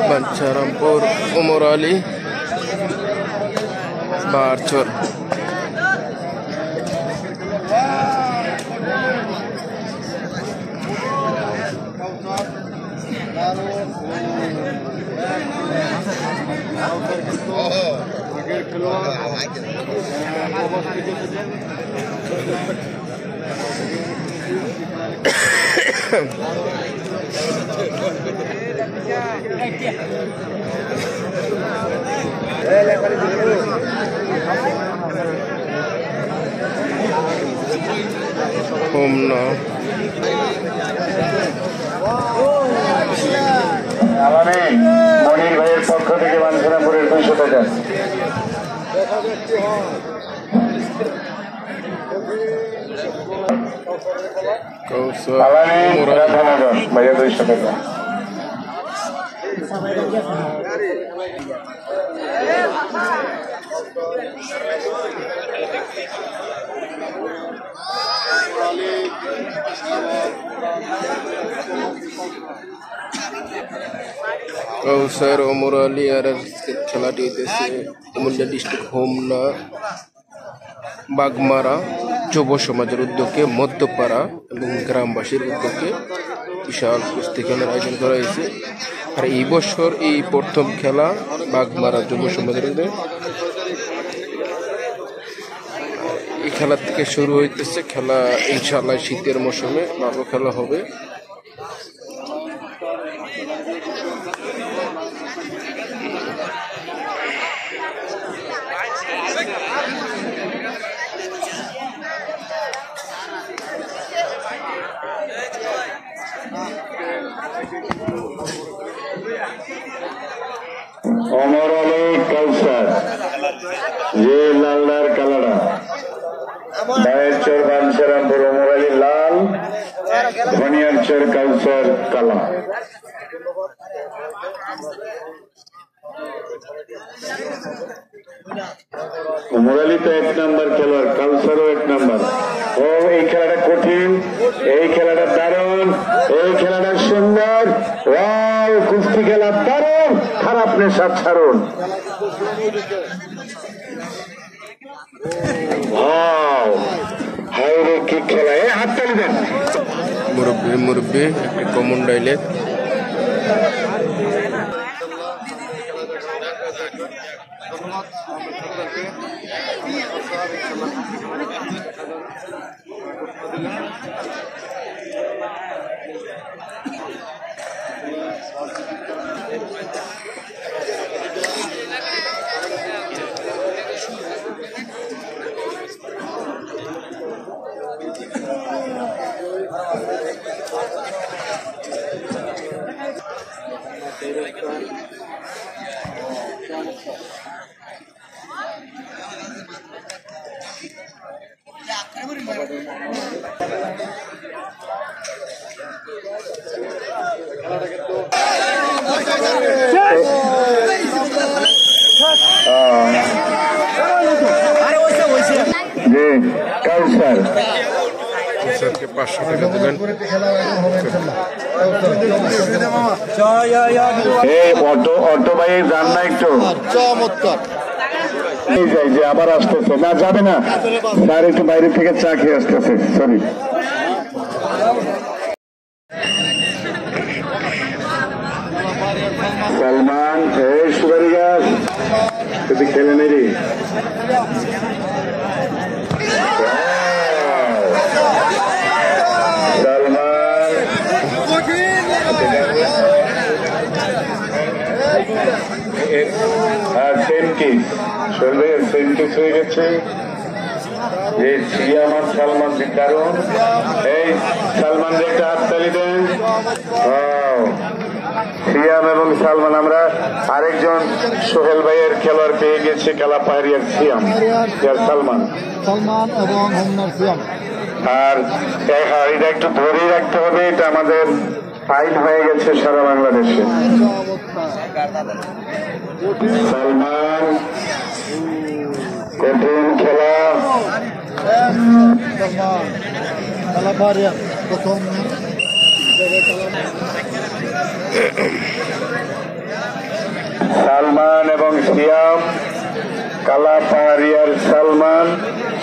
Bancaramur Umur Ali Barcor Homna মনির ভাইয়ের পক্ষ থেকে বাঞ্ছারামপুরের 200 টাকা। ভাইয়া 200 টাকা। Kausar Umur Ali আর খেলাটি হইতেছে কুমিল্লা ডিস্ট্রিক্ট হোমনা বাগমারা যুব সমাজের উদ্যোগে মধ্যপাড়া এবং গ্রামবাসীর উদ্যোগে বিশাল কুস্তি খেলার আয়োজন করা হয়েছে। আর এই বছর এই প্রথম খেলা বাগমারা যুব সমাজের উদ্যোগে এই খেলা থেকে শুরু হইতেছে। খেলা ইনশাআল্লাহ শীতের মৌসুমে ভালো খেলা হবে। অমর আলী কাউসার যে লালদার কালাড়া বায়ের চর বাঞ্ছারামপুর অমর আলী লাল ধনিয়ার চর কাউসার কালা। অমর আলী তো 1 নম্বর খেলোয়াড়, কাউসারও 1 নম্বর। ও এই খেলাটা কঠিন, এই খেলাটা দারুণ, এই খেলাটা সুন্দর। কুস্তি খেলা দারুণ, খারাপ নেশা ছাড়ুন। হাইরে কি খেলা, এই হাততালি দেন। মুরব্বী একটা কমন ডাইলেট। কাউসারকে 500 টাকা দিলেন। এই অটো ভাই যান না একটু চমৎকার। এই যাই যে আবার আসতেছে না, যাবে না স্যার, একটু বাইরে থেকে চা খেয়ে আসতেছে। সরি সালমান, এই সুপারি গাছ যদি খেলে নেই হয়ে গেছে। এই সিয়াম আর সালমান দারুন। এই সালমান একটা হাততালি দেন। সিয়াম এবং সালমান, আমরা আরেকজন সোহেল ভাইয়ের খেলোয়াড় পেয়ে গেছে, খেলা পাহাড়িয়ার সিয়াম আর সালমান এবং সিয়াম। আর এটা একটু ধরেই রাখতে হবে, এটা আমাদের আইন হয়ে গেছে সারা বাংলাদেশে। সালমান কঠিন খেলা, প্রথম সালমান এবং সিয়াম, কালা পাহাড়িয়ার সালমান,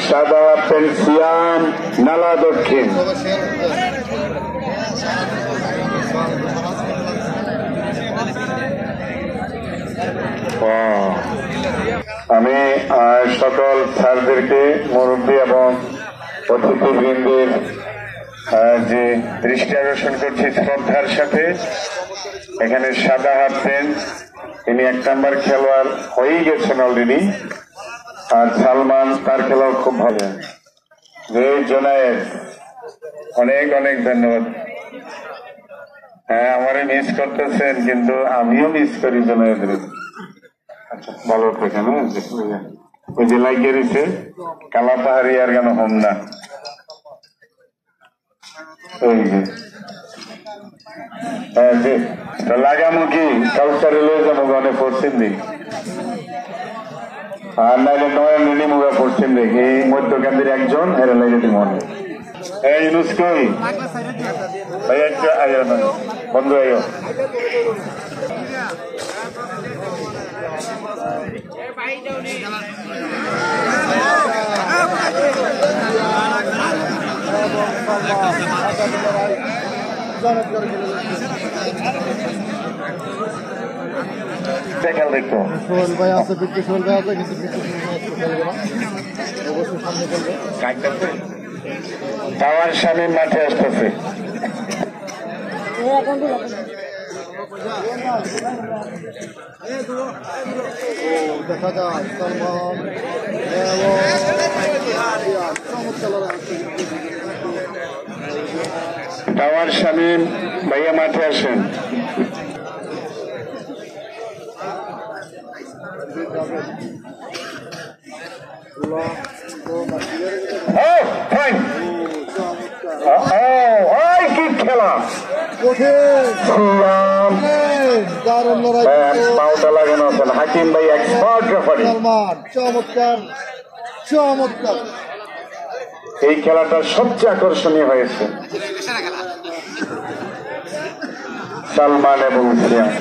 সাদা পেন সিয়াম, নালা দক্ষিণ। আমি সকল স্যারদেরকে, মুরব্বী এবং অতিথিবৃন্দের যে দৃষ্টি আকর্ষণ করছি শ্রদ্ধার সাথে, এখানে সাদা হাফ প্যান্ট, তিনি 1 নম্বর খেলোয়াড় হয়েই গেছেন অলরেডি। আর সালমান, তার খেলাও খুব ভালো। জোনায়েদ, অনেক অনেক ধন্যবাদ। হ্যাঁ, আমারে মিস করতেছেন, কিন্তু আমিও মিস করি জোনায়েদের। আচ্ছা, ভালো থাকেন। ওই যে লাগিয়ে দিচ্ছে কালা পাহাড়ি আর কেন হম না, ওই যে লাগামো কি কালচারে লয়ে যাবো গনে পশ্চিম দিক, আর নাইলে নয়ন রেডি মুগা পশ্চিম দিক। এই মধ্যকান্দির একজন এরা লাগে মনে। এই ইউনুস কই ভাই, একটু আইও না বন্ধু, আইও। খেয়াল দেখো, সোহেল ভাই আছে, বিদ্যুৎ সোহেল ভাই আছে, কিন্তু অবশ্যই সামনে খেলবে। টাওয়ার স্বামী মাঠে আসতেছে। দেখা যায় সালমান টাওয়ার শামীম ভাইয়া মাঠে আসেন। কি খেলা, পাউটা লাগানো আছেন হাকিম ভাই, এক্সপার্ট রেফারি। চমৎকার চমৎকার, এই খেলাটা সবচেয়ে আকর্ষণীয় হয়েছে সালমান এবং সিয়াম।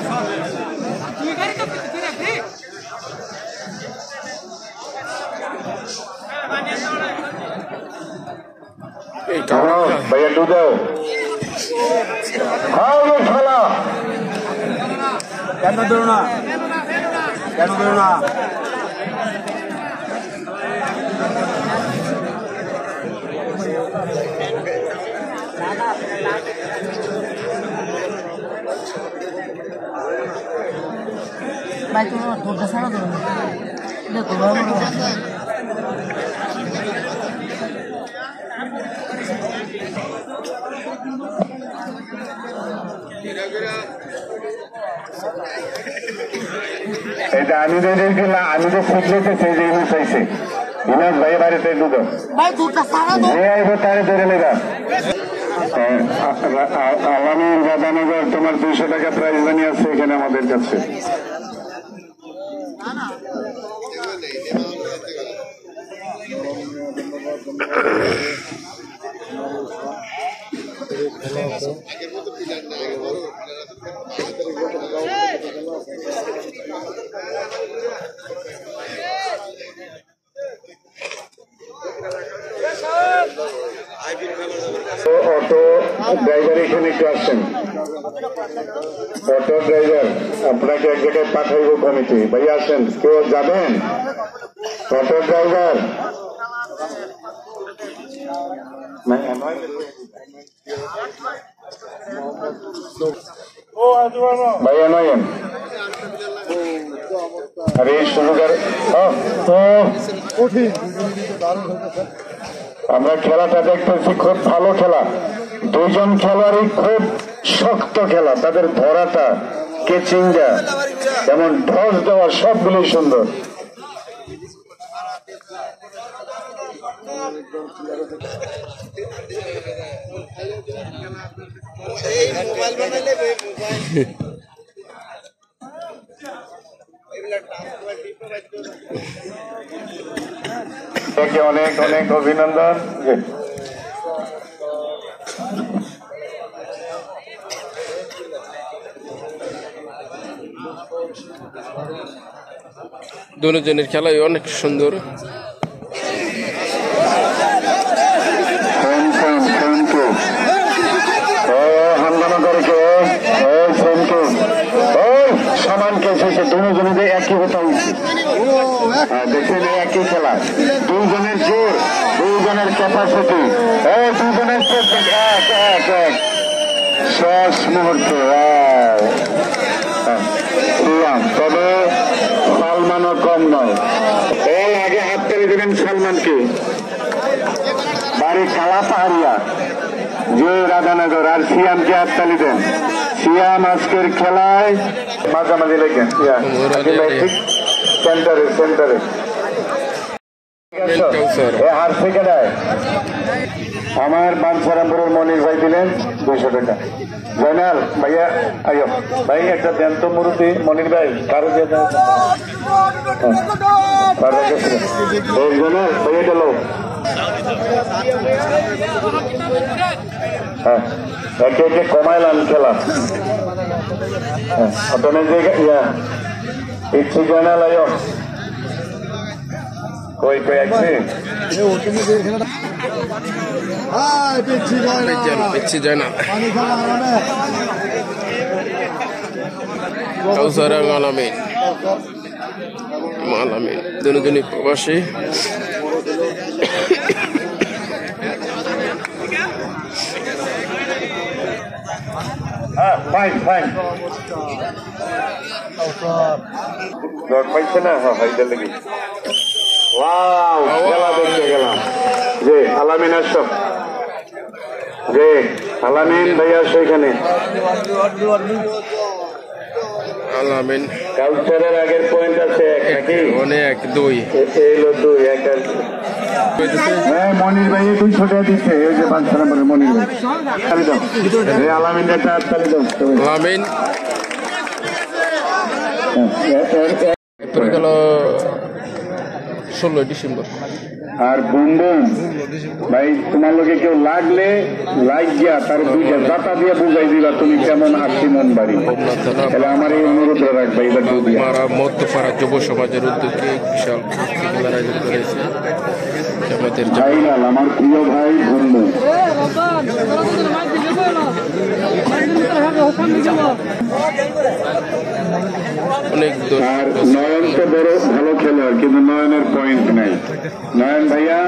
ভাইয়া দুধ খেলা কেন ধরো না, কেন ধরো না। ভাই তোমার দুধটা ছাড়া ধরো দেখো ভালো। এটা আমি যে শিখলেছে সেই যে ইউজ হয়েছে ইনাজ ভাই বাড়িতে দুধ আইব তারে ধরে নেবা। আলামির বাদানগর তোমার 200 টাকা প্রাইজ মানি আছে এখানে আমাদের কাছে। অটো ড্রাইভার এখানে একটু আসছেন, অটো ড্রাইভার আপনাকে এক জায়গায় পাঠাইব কমিটি, ভাইয়া আসেন, কেউ যাবেন? অটো ড্রাইভার ভাইয়া নয়ন, আরে শুরু কর। আমরা খেলাটা দেখতেছি, খুব ভালো খেলা, দুজন খেলোয়াড়ই খুব শক্ত খেলা, তাদের ধরাটা, কেচিংটা, যেমন ঢস দেওয়া সবগুলোই সুন্দর। অনেক অনেক অভিনন্দন। দুজনের খেলাই অনেক সুন্দর। সমান কেস হয়েছে, দুজনের একই হতা উচিত। দেখছেন একই খেলা, দুজনের জোর, দুজনের ক্যাপাসিটি, দুজনের এক এক এক শেষ মুহূর্তে। তবে সালমানও কম নয়। এর আগে হাত করে দেবেন সালমানকে, বাড়ি কালা পাহাড়িয়া, জয় রাধানগর। আর সিয়ামকে হাততালি দেন। সিয়াম আজকের খেলায় মাঝামাঝি লেখেন, সেন্টারে সেন্টারে হার থেকে দেয়। আমার বাঞ্ছারামপুরের মনির ভাই দিলেন 200 টাকা। জয়নাল ভাইয়া, আয়ো ভাই একটা দেন তো মুরুতি। মনির ভাই কারো দিয়ে দেন, জয়নাল ভাইয়া গেল। হ্যাঁ, একে একে কমাইলাম খেলা। অটোমেটিক ইচ্ছি জয়নাল আয়ো। কই কই আছে পিচ্ছি যায় না। কাউসার আলামিন, আলামিন দুজনই প্রবাসী। ফাইন ফাইন দর পাইছে না। হ্যাঁ হাইদার লেগে খেলা দেখতে গেলাম। যে আলামিন আসো, যে আলামিন ভাই আসো এখানে। আলামিন কালচারের আগের পয়েন্ট আছে এক নাকি? অনেক 2 এলো 2 এক। হ্যাঁ মনির ভাই 200 টাকা দিচ্ছে। ওই যে 5 নম্বরের মনির ভাই তালি দাও। আলামিন একটা তালি দাও। আলামিন গেল 16 ডিসেম্বর। আর বুম বুম ভাই তোমার লোকে কেউ লাগলে লাইক দিয়া তার 2টা দাতা দিয়ে বুঝাই দিবা তুমি কেমন আছি মন বাড়ি। তাহলে আমার এই অনুরোধ রাখবা। এবার মারা মধ্যপাড়া যুব সমাজের উদ্যোগে বিশাল খেলার আয়োজন করেছে আমাদের জাইনাল, আমার প্রিয় ভাই বন্ধু। অনেক আর নয়ন তো বড় ভালো খেলোয়াড়, কিন্তু নয়নের পয়েন্ট নাই। নয়ন ভাইয়া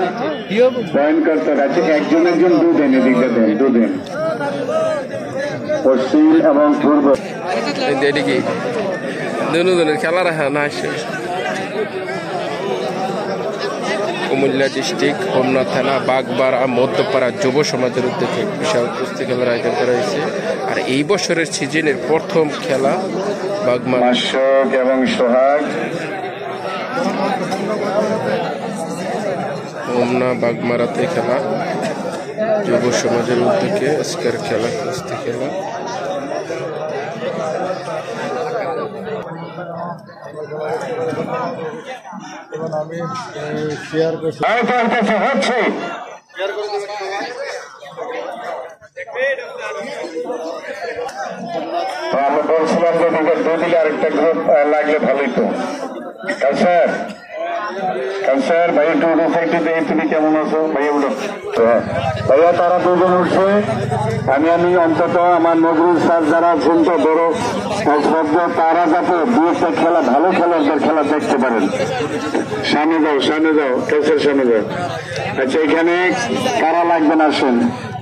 পয়েন্ট করতে আছে। একজন একজন 2 দেন, এদিকটা দেন 2 দেন। পশ্চিম এবং পূর্ব এদিকে দুজনের খেলার না কুমিল্লা ডিস্ট্রিক্ট, হোমনা থানা, বাগবাড়া মধ্যপাড়া যুব সমাজের উদ্যোগে বিশাল কুস্তি খেলার আয়োজন করা হয়েছে। আর এই বছরের সিজনের প্রথম খেলা বাগমারা এবং সোহাগ, হোমনা বাগমারাতে খেলা যুব সমাজের উদ্যোগে আজকের খেলা কুস্তি খেলা। আমি শেয়ার করছি। হচ্ছে আমি বলছিলাম যে 2 দিলে আরেকটা গ্রুপ লাগলে ভালোই তো। কালচার কালচার ভাই একটু উঠো সাইডে দেই। তুমি কেমন আছো ভাইয়া? উঠো ভাইয়া। তারা 2 জন উঠছে। আমি অন্তত আমার নজরুল স্যার যারা আছেন তো বড় শব্দ, তারা যাতে 2টা খেলা ভালো খেলোয়াড়দের খেলা দেখতে পারেন। সামনে যাও সামনে যাও, কালচার সামনে যাও। আচ্ছা এখানে কারা লাগবেন আসেন?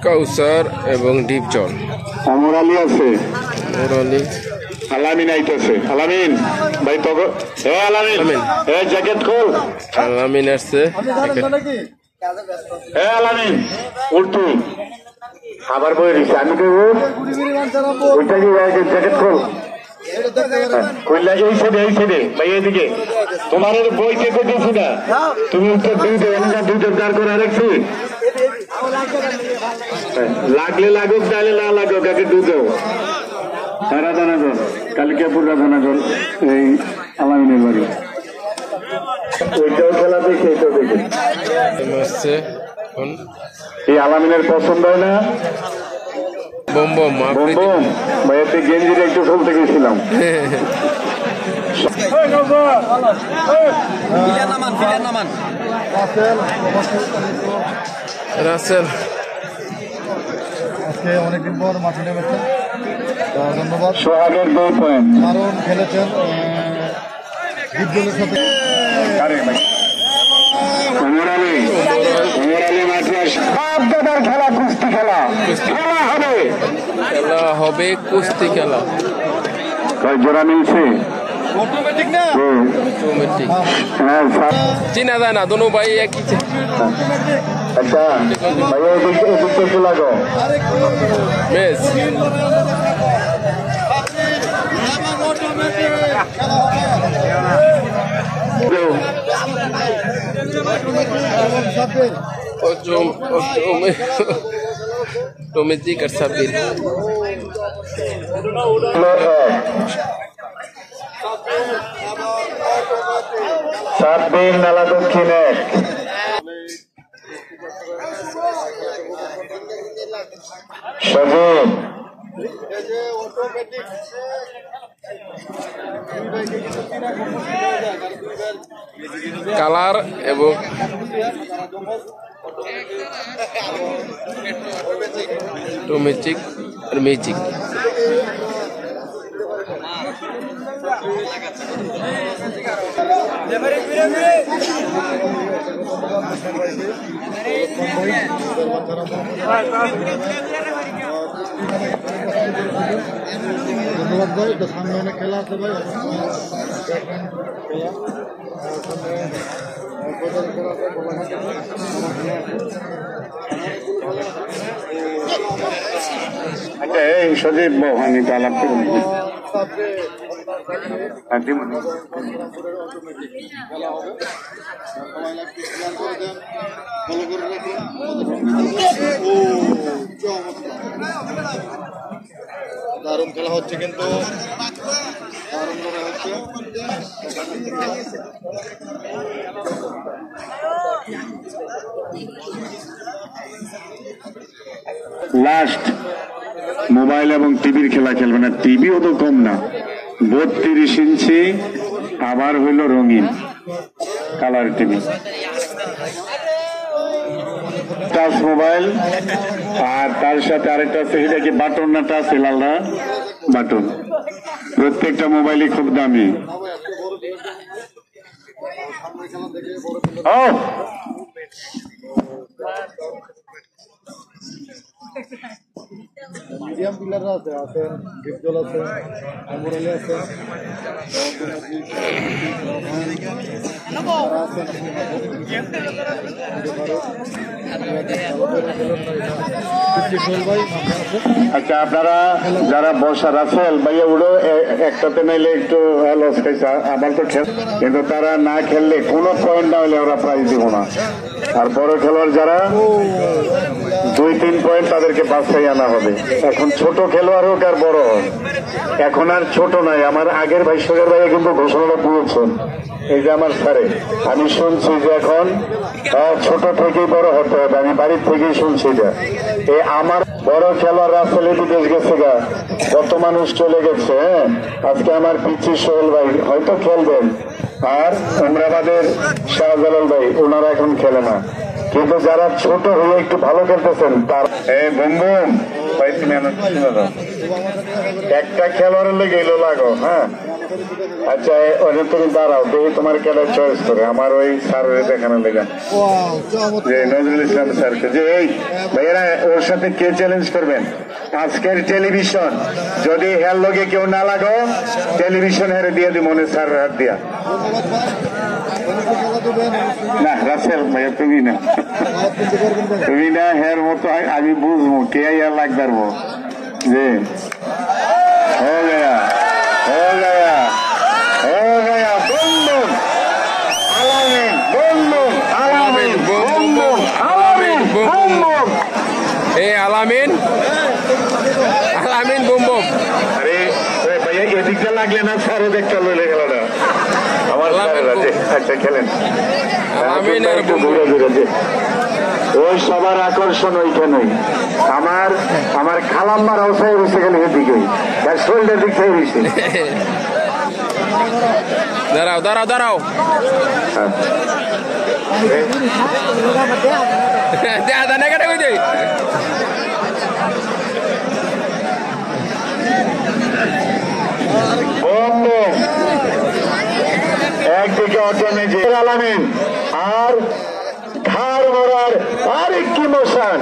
কাউসার এবং ডিপজল। অমর আলী আছে, অমর আলী। আলামিন আইতেছে। আলামিন ভাই তখন আলামিন জ্যাকেট খোল। আলামিন আসছে। আলামিন উঠতু আবার বই দিচ্ছে। আমি তো ওইটা কি জ্যাকেট খোল। এই ছেড়ে এই ছেড়ে ভাই এদিকে তোমার বইতে করতেছি না। তুমি উত্তর 2টা দাঁড় করে রাখছি। লাগলে লাগুক, তাহলে না লাগুক, আগে দুধেও রাধানগর, কালিকাপুর রাধানগর, এই আলামিনের বাড়ি। ওইটাও খেলা দেখে এটাও দেখে। এই আলামিনের পছন্দ হয় না। বম বম বম বম ভাইয়াতে গেঞ্জিটা একটু খুলতে গেছিলাম। রাসেল আজকে অনেকদিন পর মাঠে নেমেছেন, ধন্যবাদ। সোহাগের 2 পয়েন্ট। কারণ খেলেছেন বিদ্যালয়ের সাথে। খেলা কুস্তি খেলা হবে, খেলা হবে কুস্তি খেলা। কয় জোড়া মিলছে? অটোমেটিক হ্যাঁ, চিনা যায় না, দোনো ভাই একই। আচ্ছা ভাইয়া এদিকে একটু লাগো। বেশ অটোমেটিক আর সাব্বির। সাব্বির নালা দক্ষিণ 1। সজীব কালার এবং অটোমেটিক আর ম্যাজিক। ধন্যবাদ ভাই। তো সামনে অনেক খেলা আছে ভাই, এই সজীব আমি তো আলাপ করুন। দারুণ খেলা হচ্ছে, কিন্তু দারুণ লড়াই হচ্ছে। লাস্ট মোবাইল এবং টিভির খেলা খেলবে না, টিভিও তো কম না, 32 ইঞ্চি, আবার হইল রঙিন কালার টিভি, টাচ মোবাইল, আর তার সাথে আরেকটা আছে, সেটা কি বাটন না টাচ? লালরা বাটন। প্রত্যেকটা মোবাইলই খুব দামি। ও মিডিয়াম প্লেয়াররা আছে, আছেন ডিপজল আছে, আমরালি আছে, আচ্ছা, আপনারা যারা বসা রাসেল ভাইয়া উড়ো, একটাতে নাইলে একটু লস খাইছে, আবার তো খেল, কিন্তু তারা না খেললে কোনো পয়েন্ট না হলে আমরা প্রাইজ দিব না। আর বড় খেলোয়াড় যারা 2-3 পয়েন্ট, তাদেরকে বাছাই আনা হবে। এখন ছোট খেলোয়াড় হোক আর বড় হোক, এখন আর ছোট নাই। আমার আগের ভাই সোহেল ভাইয়া কিন্তু ঘোষণাটা দিয়েছেন, এই যে আমার স্যারে, আমি শুনছি যে এখন ছোট থেকেই বড় হতে হবে। আমি বাড়ির থেকেই শুনছি যে আমার বড় খেলোয়াড় রাসেল বিদেশ গেছে গা, কত মানুষ চলে গেছে। হ্যাঁ, আজকে আমার পিচ্ছি সোহেল ভাই হয়তো খেলবেন, আর উমরাবাদের শাহজালাল ভাই ওনারা এখন খেলে না, কিন্তু যারা ছোট হয়ে একটু ভালো খেলতেছেন তার বুমবুম ভাই, তুমি একটা খেলোয়াড়ের লেগে এলো লাগো। হ্যাঁ, আচ্ছা ওটা তুমি দাঁড়াও, দেখি তোমার খেলার চয়েস করে। আমার ওই স্যারের দেখানো লেগে যে নজরুল ইসলাম স্যারকে, যে এই ভাইয়েরা ওর সাথে কে চ্যালেঞ্জ করবেন আজকের টেলিভিশন, যদি হের লগে কেউ না লাগো টেলিভিশন হেরে দিয়ে দি মনে স্যার হাত দিয়া। না রাসেল ভাইয়া, তুমি না, তুমি না, হের মতো আমি বুঝবো কে আর লাগ পারবো। যে हो गया हो गया हो गया, बुम बुम আলামিন, বুম বুম আলামিন, বুম বুম আলামিন, বুম বুম। আলামিন আলামিন বুম বুম। আরে ভাইয়া এদিকটা লাগলে না, স্যারও দেখতে লইলে খেলাটা আমার। আচ্ছা খেলেন, আলামিন আর বুম বুম। ওই সবার আকর্ষণ ওইখানেই। আমার খালাম্মার অবস্থায় বসে গেলে এদিকে, তার শরীরের দিক থেকে বসে দাঁড়াও দাঁড়াও দাঁড়াও দানা কাটা হয়ে যায় একদিকে অটনে যে আলামিন আর ঘাড় মরার আরেক ইমোশন